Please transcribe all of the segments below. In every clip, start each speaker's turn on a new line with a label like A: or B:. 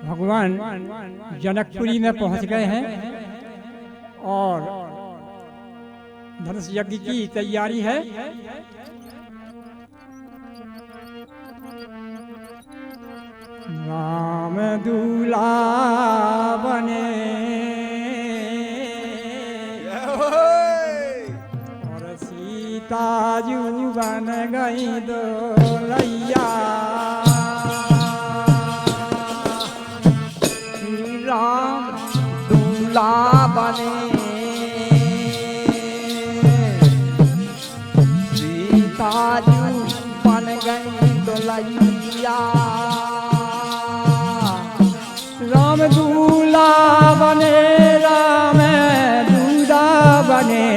A: भगवान जनकपुरी में पहुंच गए हैं और धनुष यज्ञ की तैयारी है। राम दूल्हा बने और सीता जू बन गई दुल्हैया।
B: राम दूल्हा बने सीता जू बन गई दुल्हैया।
A: राम दूल्हा बने राम दूल्हा बने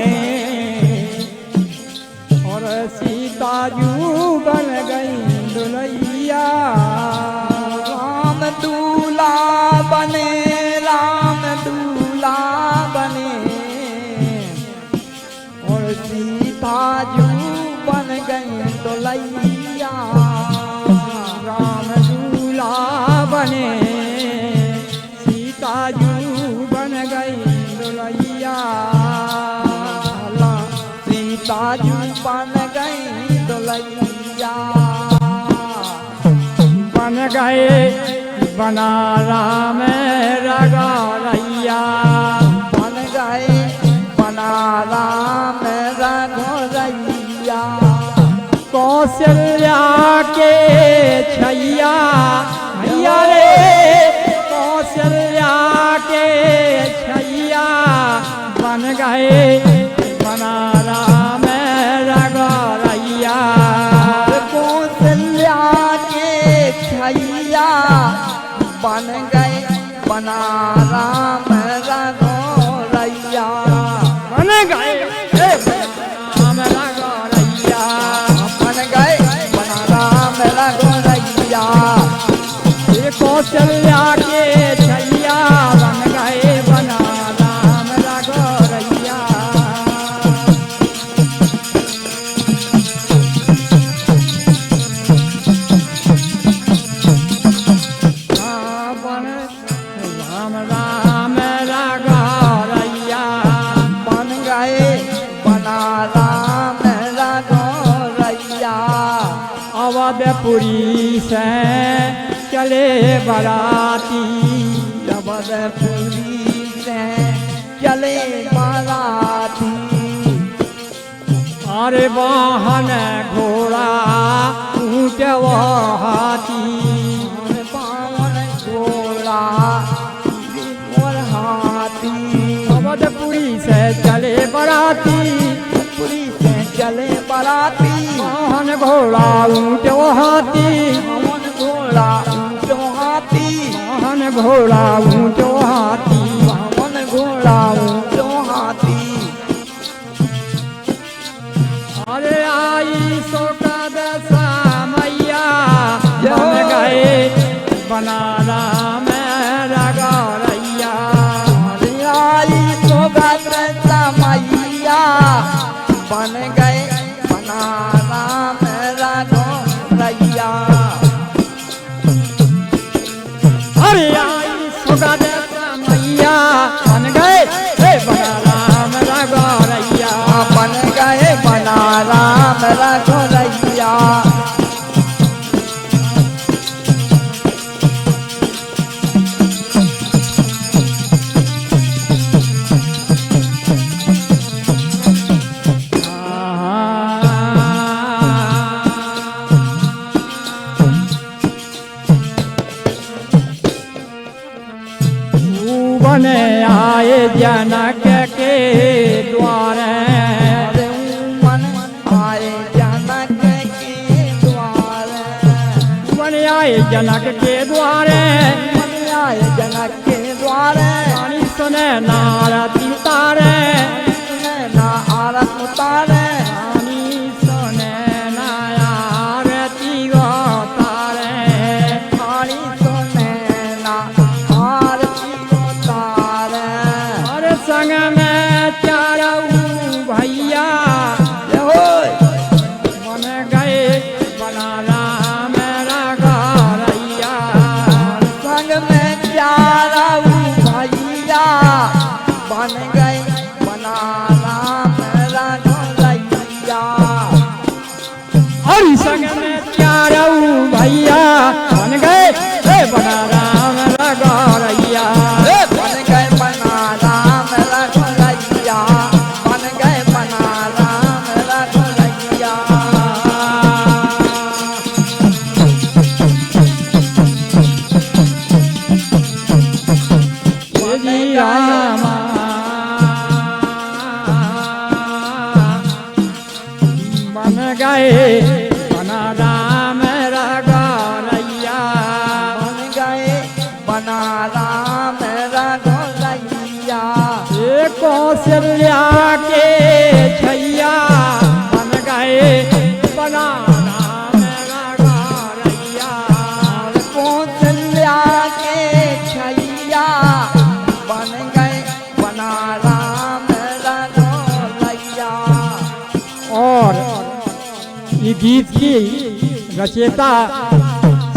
A: और सीता जू बन गई दुल्हैया।
B: राम दूल्हा बने राम दूल्हा बने और सीता जू बन गई दुल्हैया।
A: राम दूल्हा बने सीता जू बन गई दुल्हैया।
B: सीता जू बन गई दुल्हैया।
A: बन गए बना राम रघुरैया।
B: बन गए बना राम रघुरैया।
A: कौशल्या के छैया भैया रे कौशल्या के छैया बन गए बना राम रघुरैया।
B: कौशल्या के छैया बन गए बना राम रघुरैया।
A: बन गए राम रघुरैया।
B: बन गए बना राम रघुरैया।
A: ये कौशल्या के छैया बन गए बना राम रघुरैया। राम राम रघुरैया।
B: बन गए बना राम रघुरैया।
A: अवधपुरी से चले बराती।
B: अवधपुरी से चले बाराती।
A: अरे वाहन घोड़ा ऊँट व हाथी।
B: पावन घोड़ा और हाथी।
A: अवधपुरी से चले बराती।
B: पुरी से चले बाराती।
A: वाहन घोड़ा ऊँट व हाथी।
B: पावन घोड़ा ऊँटो हाथी।
A: वाहन घोड़ा ऊँट व हाथी।
B: पावन घोड़ा ऊँटो हाथी।
A: अरे आई सोका दशा मैया बन गए बना राम रघुरैया।
B: आई सोगत मैया बन गए बना राम रघुरैया।
A: अरे आई सोका दशा मैया बन गए बना राम रघुरैया।
B: बन गए बना राम रघुरैया।
A: बने आए जनक के द्वारे।
B: मन आए जनक के द्वारे।
A: बने आए जनक के द्वारे।
B: मन आए जनक के द्वारे।
A: रानी सुने नारती तारे।
B: ना आरत उतारे।
A: रानी सुने नारती गो तारे।
B: रानी सुने ना आरती उतारे।
A: और संग में चारऊ भैया बन गए बना राम रघुरैया।
B: संग में बना राम रघुरैया
A: ये कौशल्या के छैया बन गए बना राम रघुरैया।
B: और कौशल्या के छैया बन गए बना राम रघुरैया।
A: और ये गीत की रचयिता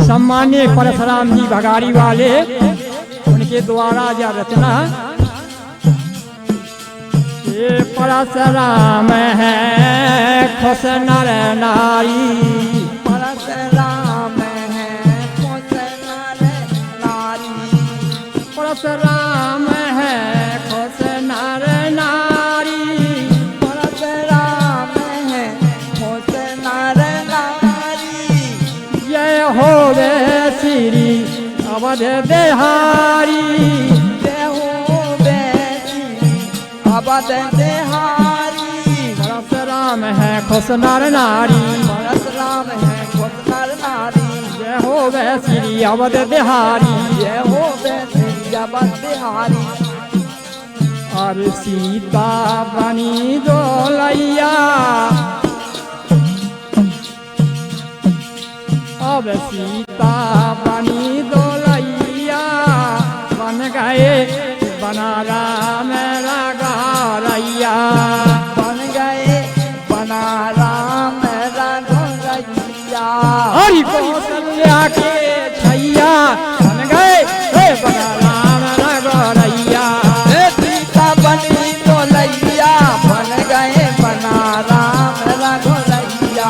A: सम्मान्य परशुराम जी भगाड़ी वाले, उनके द्वारा यह रचना ये परशुराम है खुश नर नारी।
B: परशुराम है खुश नर नारी।
A: परशुराम है खुश नर नारी।
B: परशुराम है खुश नर नारी।
A: जय होवे श्री अवध बिहारी।
B: जय होवे श्री अवध बिहारी।
A: परशुराम है खुश नर नारी।
B: परशुराम है खुश नर नारी।
A: जय होवे श्री अवध बिहारी।
B: जय होवे श्री अवध बिहारी।
A: और सीता बनी दोलैया अब सीता बनी दोलैया बन गए बना राम रघुरैया।
B: बन गए बना राम रघुरैया।
A: हरि कौशल्या के छैया बन गए बना राम रघुरैया।
B: सीता बनी दोलैया बन गए बना राम रघुरैया।